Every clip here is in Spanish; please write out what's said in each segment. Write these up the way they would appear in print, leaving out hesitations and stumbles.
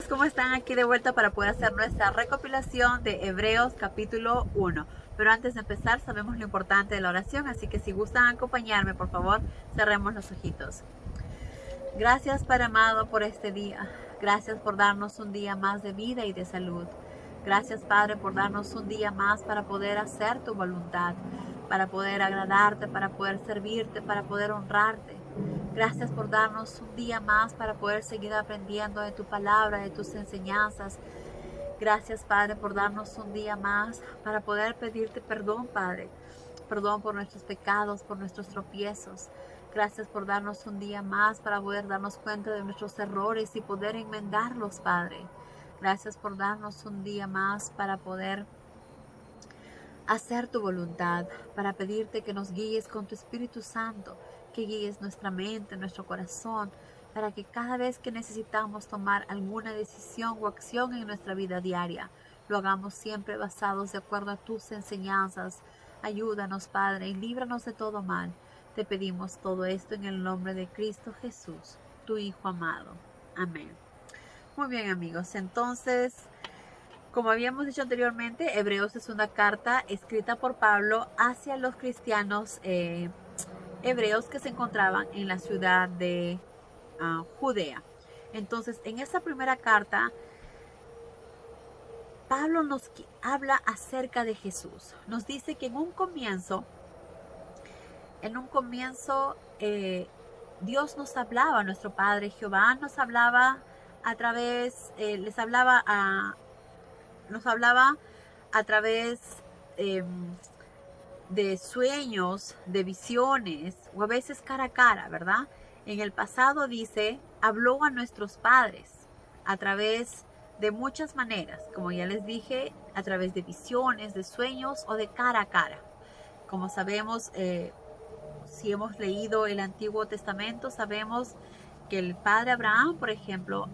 ¿cómo están? Aquí de vuelta para poder hacer nuestra recopilación de Hebreos capítulo 1. Pero antes de empezar, sabemos lo importante de la oración, así que si gustan acompañarme, por favor, cerremos los ojitos. Gracias, Padre amado, por este día. Gracias por darnos un día más de vida y de salud. Gracias, Padre, por darnos un día más para poder hacer tu voluntad, para poder agradarte, para poder servirte, para poder honrarte. Gracias por darnos un día más para poder seguir aprendiendo de tu palabra, de tus enseñanzas. Gracias, Padre, por darnos un día más para poder pedirte perdón, Padre. Perdón por nuestros pecados, por nuestros tropiezos. Gracias por darnos un día más para poder darnos cuenta de nuestros errores y poder enmendarlos, Padre. Gracias por darnos un día más para poder hacer tu voluntad, para pedirte que nos guíes con tu Espíritu Santo, que guíes nuestra mente, nuestro corazón, para que cada vez que necesitamos tomar alguna decisión o acción en nuestra vida diaria, lo hagamos siempre basados de acuerdo a tus enseñanzas. Ayúdanos, Padre, y líbranos de todo mal. Te pedimos todo esto en el nombre de Cristo Jesús, tu Hijo amado. Amén. Muy bien, amigos, entonces, como habíamos dicho anteriormente, Hebreos es una carta escrita por Pablo hacia los cristianos hebreos que se encontraban en la ciudad de Judea. Entonces, en esta primera carta, Pablo nos habla acerca de Jesús. Nos dice que en un comienzo, Dios nos hablaba, nuestro Padre Jehová nos hablaba a través, nos hablaba a través de sueños, de visiones, o a veces cara a cara, ¿verdad? En el pasado dice, habló a nuestros padres a través de muchas maneras, como ya les dije, a través de visiones, de sueños o de cara a cara. Como sabemos, si hemos leído el Antiguo Testamento, sabemos que el padre Abraham, por ejemplo,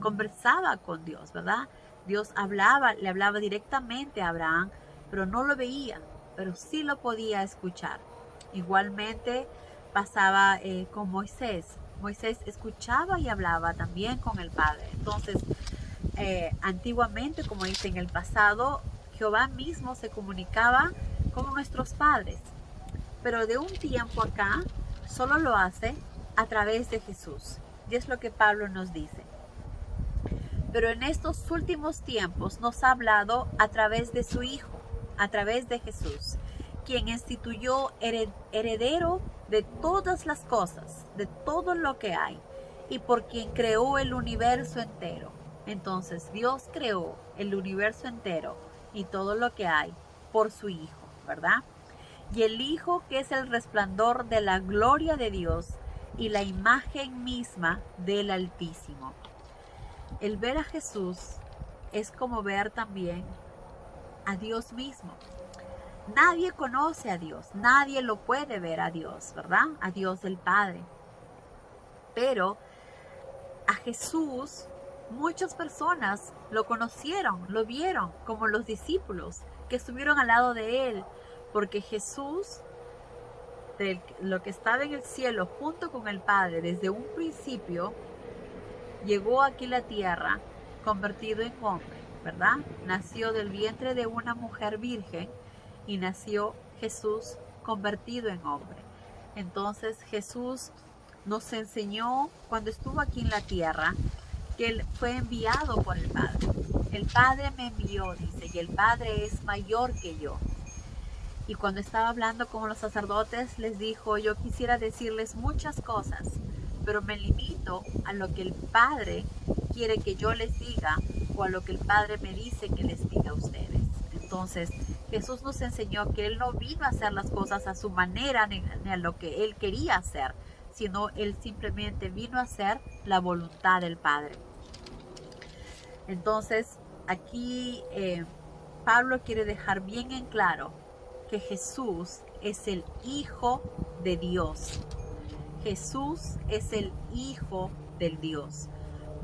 conversaba con Dios, ¿verdad? Dios le hablaba directamente a Abraham, pero no lo veía, pero sí lo podía escuchar. Igualmente pasaba con Moisés. Moisés escuchaba y hablaba también con el Padre. Entonces, antiguamente, como dice en el pasado, Jehová mismo se comunicaba con nuestros padres. Pero de un tiempo acá, solo lo hace a través de Jesús. Y es lo que Pablo nos dice. Pero en estos últimos tiempos nos ha hablado a través de su Hijo, a través de Jesús, quien instituyó heredero de todas las cosas, de todo lo que hay, y por quien creó el universo entero. Entonces Dios creó el universo entero y todo lo que hay por su Hijo, ¿verdad? Y el Hijo, que es el resplandor de la gloria de Dios y la imagen misma del Altísimo. El ver a Jesús es como ver también a Dios mismo. Nadie conoce a Dios, nadie lo puede ver a Dios, ¿verdad? A Dios el Padre. Pero a Jesús muchas personas lo conocieron, lo vieron, como los discípulos que estuvieron al lado de él, porque Jesús, lo que estaba en el cielo junto con el Padre desde un principio, llegó aquí a la tierra convertido en hombre, ¿verdad? Nació del vientre de una mujer virgen y nació Jesús convertido en hombre. Entonces Jesús nos enseñó cuando estuvo aquí en la tierra que Él fue enviado por el Padre. El Padre me envió, dice, y el Padre es mayor que yo. Y cuando estaba hablando con los sacerdotes, les dijo, yo quisiera decirles muchas cosas, pero me limito a lo que el Padre quiere que yo les diga o a lo que el Padre me dice que les diga a ustedes. Entonces, Jesús nos enseñó que Él no vino a hacer las cosas a su manera ni a lo que Él quería hacer, sino Él simplemente vino a hacer la voluntad del Padre. Entonces, aquí Pablo quiere dejar bien en claro que Jesús es el Hijo de Dios. Jesús es el Hijo del Dios.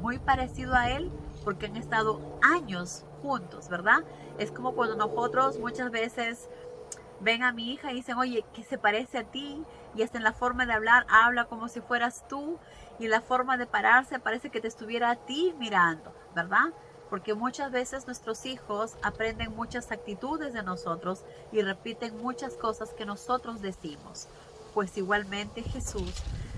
Muy parecido a Él porque han estado años juntos, ¿verdad? Es como cuando nosotros muchas veces ven a mi hija y dicen, oye, que se parece a ti, y hasta en la forma de hablar, habla como si fueras tú, y en la forma de pararse parece que te estuviera a ti mirando. ¿verdad? Porque muchas veces nuestros hijos aprenden muchas actitudes de nosotros y repiten muchas cosas que nosotros decimos. Pues igualmente Jesús,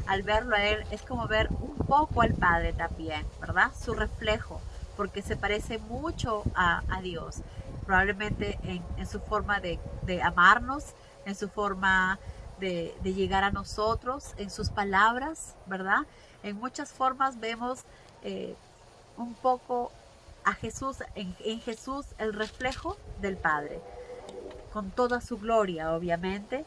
al verlo a Él, es como ver un poco al Padre también, ¿verdad? Su reflejo, porque se parece mucho a Dios, probablemente en su forma de amarnos, en su forma de llegar a nosotros, en sus palabras, ¿verdad? En muchas formas vemos un poco a Jesús, en Jesús el reflejo del Padre, con toda su gloria, obviamente,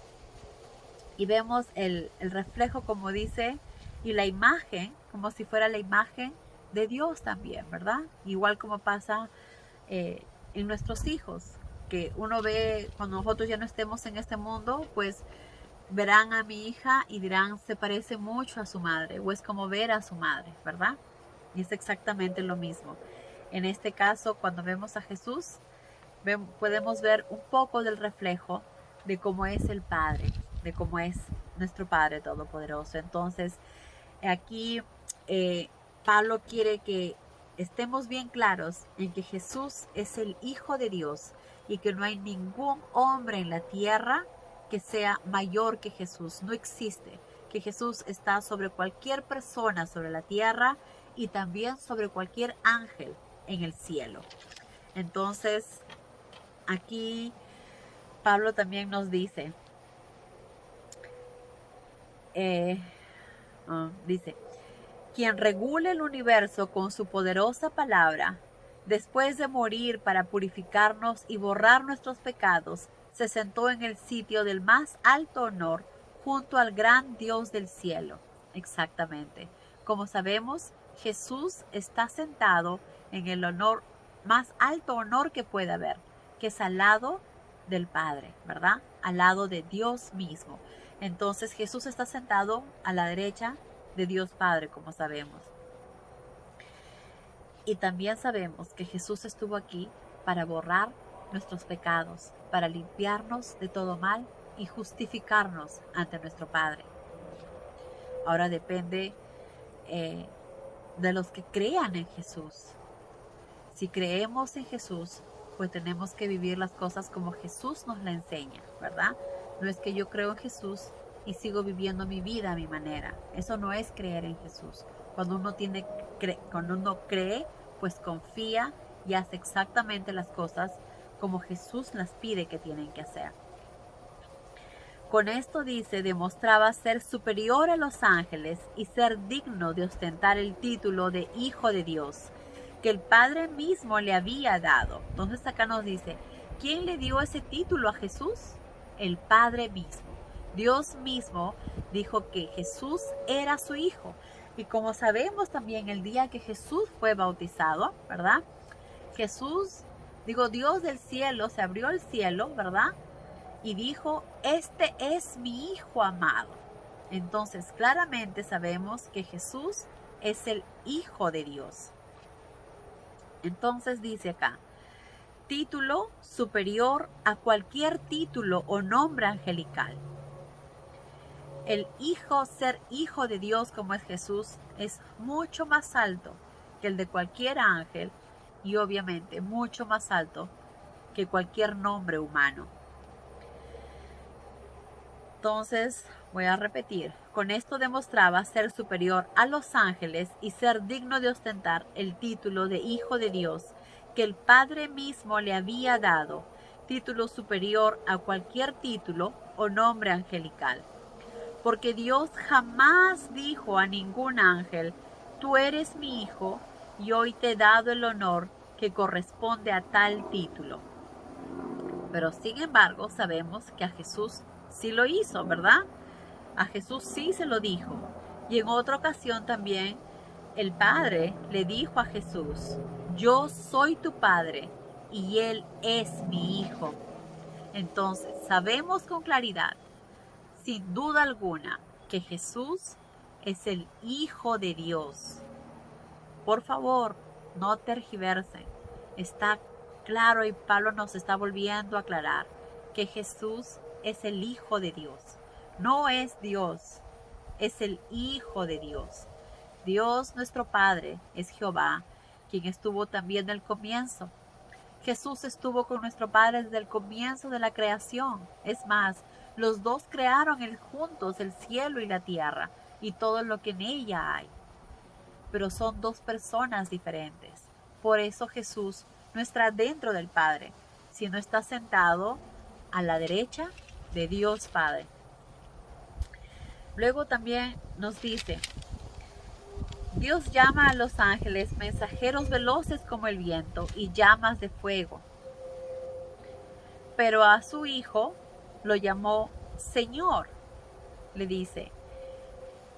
y vemos el reflejo, como dice, y la imagen, como si fuera la imagen de Dios también, ¿verdad? Igual como pasa en nuestros hijos, que uno ve cuando nosotros ya no estemos en este mundo, pues verán a mi hija y dirán, se parece mucho a su madre, o es como ver a su madre, ¿verdad? Y es exactamente lo mismo. En este caso, cuando vemos a Jesús, podemos ver un poco del reflejo de cómo es el Padre, de cómo es nuestro Padre Todopoderoso. Entonces, aquí Pablo quiere que estemos bien claros en que Jesús es el Hijo de Dios y que no hay ningún hombre en la tierra que sea mayor que Jesús. No existe. Que Jesús está sobre cualquier persona sobre la tierra y también sobre cualquier ángel en el cielo. Entonces, aquí Pablo también nos dice, dice, quien regula el universo con su poderosa palabra, después de morir para purificarnos y borrar nuestros pecados, se sentó en el sitio del más alto honor junto al gran Dios del cielo. Exactamente. Como sabemos, Jesús está sentado en el honor, más alto honor que puede haber, que es al lado del Padre, ¿verdad? Al lado de Dios mismo. Entonces Jesús está sentado a la derecha de Dios Padre, como sabemos. Y también sabemos que Jesús estuvo aquí para borrar nuestros pecados, para limpiarnos de todo mal y justificarnos ante nuestro Padre. Ahora depende de los que crean en Jesús. Si creemos en Jesús, pues tenemos que vivir las cosas como Jesús nos la enseña, ¿verdad? No es que yo creo en Jesús y sigo viviendo mi vida a mi manera. Eso no es creer en Jesús. Cuando uno cree, pues confía y hace exactamente las cosas como Jesús las pide que tienen que hacer. Con esto dice, demostraba ser superior a los ángeles y ser digno de ostentar el título de Hijo de Dios, que el Padre mismo le había dado. Entonces acá nos dice, ¿quién le dio ese título a Jesús? El Padre mismo. Dios mismo dijo que Jesús era su Hijo. Y como sabemos también el día que Jesús fue bautizado, ¿verdad? Dios del cielo, se abrió el cielo, ¿verdad? Y dijo, este es mi Hijo amado. Entonces claramente sabemos que Jesús es el Hijo de Dios. Entonces dice acá, título superior a cualquier título o nombre angelical. El ser hijo de Dios como es Jesús es mucho más alto que el de cualquier ángel y obviamente mucho más alto que cualquier nombre humano. Entonces, voy a repetir, con esto demostraba ser superior a los ángeles y ser digno de ostentar el título de Hijo de Dios que el Padre mismo le había dado, título superior a cualquier título o nombre angelical. Porque Dios jamás dijo a ningún ángel, tú eres mi hijo y hoy te he dado el honor que corresponde a tal título. Pero sin embargo sabemos que a Jesús sí lo hizo, ¿verdad? A Jesús sí se lo dijo. Y en otra ocasión también el Padre le dijo a Jesús, yo soy tu Padre y Él es mi Hijo. Entonces sabemos con claridad, sin duda alguna, que Jesús es el Hijo de Dios. Por favor, no tergiversen. Está claro y Pablo nos está volviendo a aclarar que Jesús es el Hijo de Dios. No es Dios, es el Hijo de Dios. Dios nuestro Padre es Jehová quien estuvo también del comienzo. Jesús estuvo con nuestro Padre desde el comienzo de la creación. Es más, los dos crearon juntos el cielo y la tierra y todo lo que en ella hay. Pero son dos personas diferentes. Por eso Jesús no está dentro del Padre, sino está sentado a la derecha de Dios Padre. Luego también nos dice, Dios llama a los ángeles mensajeros veloces como el viento y llamas de fuego. Pero a su Hijo lo llamó Señor, le dice.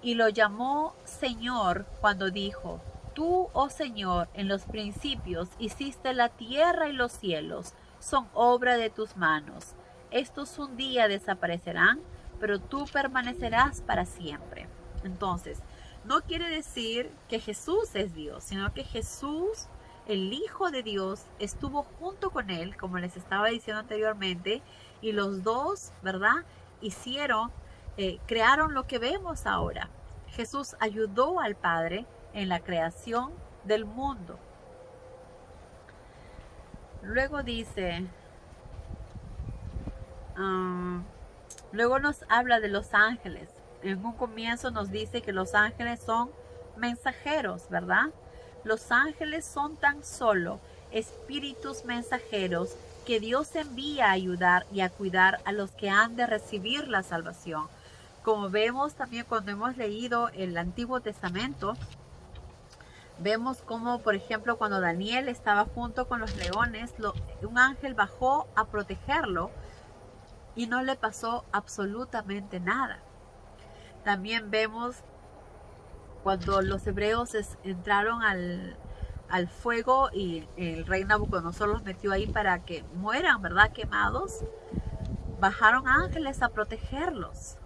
Y lo llamó Señor cuando dijo, tú, oh Señor, en los principios hiciste la tierra y los cielos, son obra de tus manos. Estos un día desaparecerán, pero tú permanecerás para siempre. Entonces, no quiere decir que Jesús es Dios, sino que Jesús, el Hijo de Dios, estuvo junto con él, como les estaba diciendo anteriormente, y los dos, ¿verdad? Crearon lo que vemos ahora. Jesús ayudó al Padre en la creación del mundo. Luego dice, luego nos habla de los ángeles. En un comienzo nos dice que los ángeles son mensajeros, ¿verdad? Los ángeles son tan solo espíritus mensajeros que Dios envía a ayudar y a cuidar a los que han de recibir la salvación. Como vemos también cuando hemos leído el Antiguo Testamento, vemos como, por ejemplo, cuando Daniel estaba junto con los leones, un ángel bajó a protegerlo y no le pasó absolutamente nada. También vemos cuando los hebreos entraron al fuego y el rey Nabucodonosor los metió ahí para que mueran, ¿verdad? Quemados. Bajaron ángeles a protegerlos.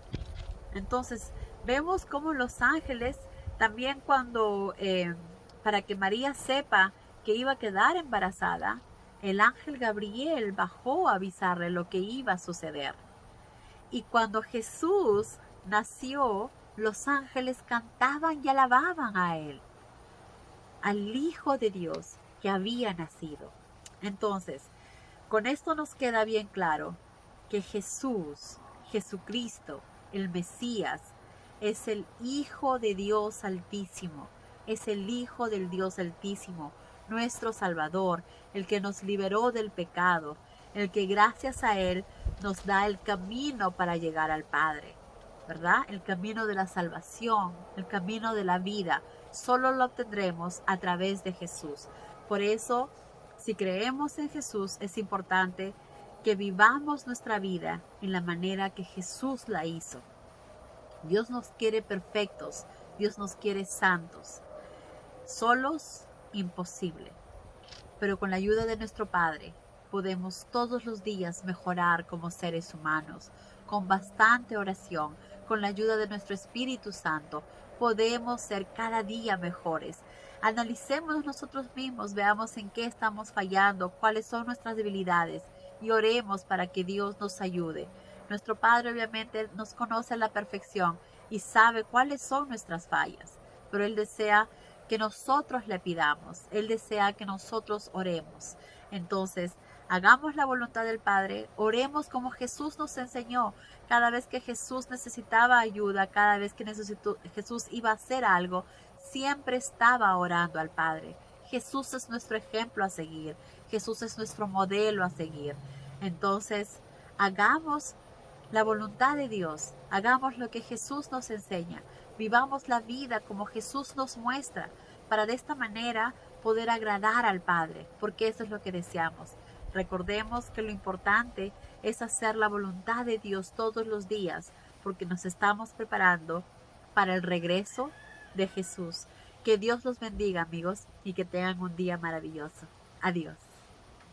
Entonces, vemos como los ángeles también cuando, para que María sepa que iba a quedar embarazada, el ángel Gabriel bajó a avisarle lo que iba a suceder. Y cuando Jesús nació, los ángeles cantaban y alababan a él, al Hijo de Dios que había nacido. Entonces, con esto nos queda bien claro que Jesucristo, el Mesías, es el Hijo de Dios Altísimo, es el Hijo del Dios Altísimo, nuestro Salvador, el que nos liberó del pecado, el que gracias a Él nos da el camino para llegar al Padre, ¿verdad? El camino de la salvación, el camino de la vida, solo lo obtendremos a través de Jesús. Por eso, si creemos en Jesús, es importante que vivamos nuestra vida en la manera que Jesús la hizo. Dios nos quiere perfectos, Dios nos quiere santos. Solos, imposible. Pero con la ayuda de nuestro Padre, podemos todos los días mejorar como seres humanos. Con bastante oración, con la ayuda de nuestro Espíritu Santo, podemos ser cada día mejores. Analicemos nosotros mismos, veamos en qué estamos fallando, cuáles son nuestras debilidades y oremos para que Dios nos ayude. Nuestro Padre obviamente nos conoce a la perfección y sabe cuáles son nuestras fallas, pero Él desea que nosotros le pidamos, Él desea que nosotros oremos. Entonces, hagamos la voluntad del Padre, oremos como Jesús nos enseñó. Cada vez que Jesús necesitaba ayuda, cada vez que Jesús iba a hacer algo, siempre estaba orando al Padre. Jesús es nuestro ejemplo a seguir, Jesús es nuestro modelo a seguir. Entonces, hagamos la voluntad de Dios, hagamos lo que Jesús nos enseña, vivamos la vida como Jesús nos muestra, para de esta manera poder agradar al Padre, porque eso es lo que deseamos. Recordemos que lo importante es hacer la voluntad de Dios todos los días, porque nos estamos preparando para el regreso de Jesús. Que Dios los bendiga, amigos, y que tengan un día maravilloso. Adiós.